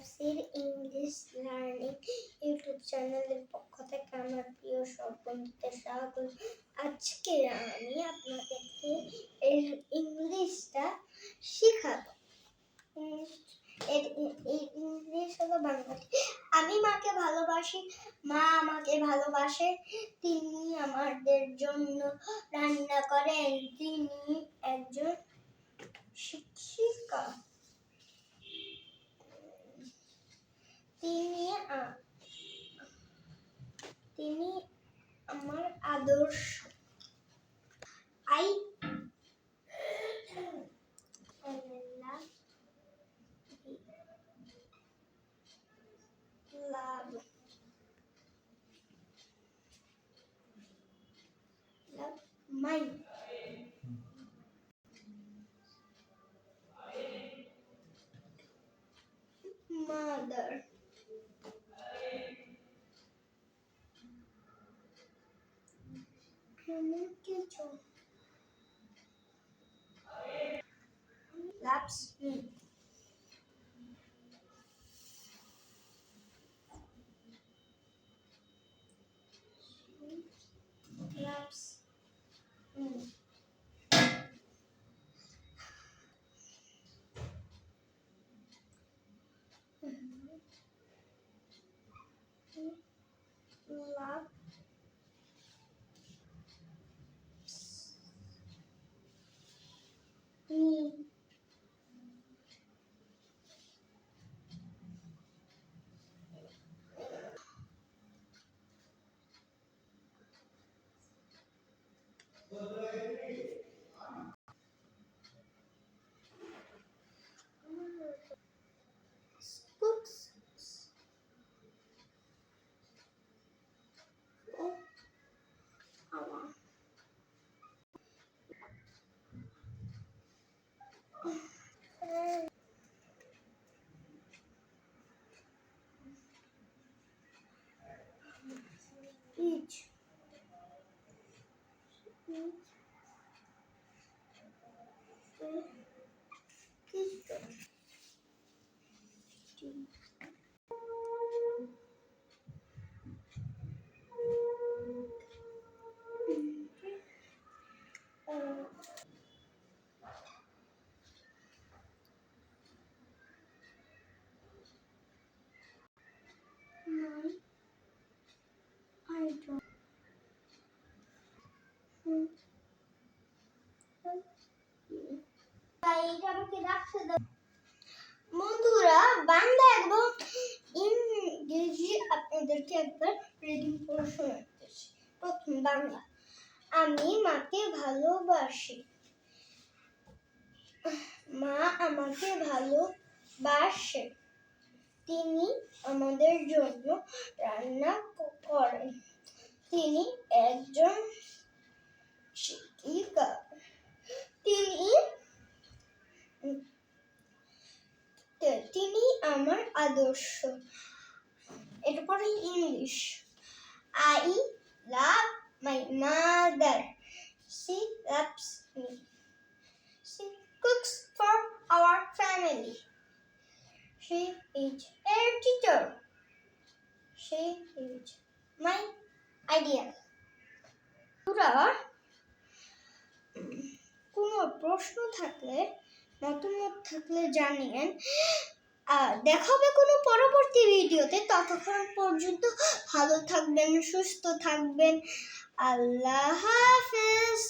তাফসীর English learning YouTube চ্যানেলের পক্ষ থেকে আমার প্রিয় সব বন্ধুদের স্বাগত। আজকে আমি আপনাদেরকে এর ইংলিশটা শেখাবো। ইংলিশ হলো বাংলাদেশ। আমি মাকে ভালোবাসি, মা আমাকে ভালোবাসে। তিনি আমাদের জন্য রান্না করেন। তিনি একজন শিক্ষিকা। তিনি আমার আদর্শ। I love my mother. Loves me. Loves me. Love me. Cooks for our each বন্ধুরা, বাংলা এবং ইংরেজি আপনাদেরকে একবার রিডিং করে শোনাতেছি। প্রথম বাংলা। আমি মাকে ভালোবাসি। মা আমাকে ভালোবাসে। তিনি আমাদের জন্য রান্না করেন। তিনি একজন শিক্ষিকা। তিনি আমার আদর্শ। এরপরে English. I love my mother. She loves me. She cooks for our family. She is a teacher. She is my ideal. কোনো প্রশ্ন থাকলে, মতামত থাকলে জানিয়েন। দেখা হবে কোনো পরবর্তী ভিডিওতে। ততক্ষণ পর্যন্ত ভালো থাকবেন, সুস্থ থাকবেন। আল্লাহ হাফেজ।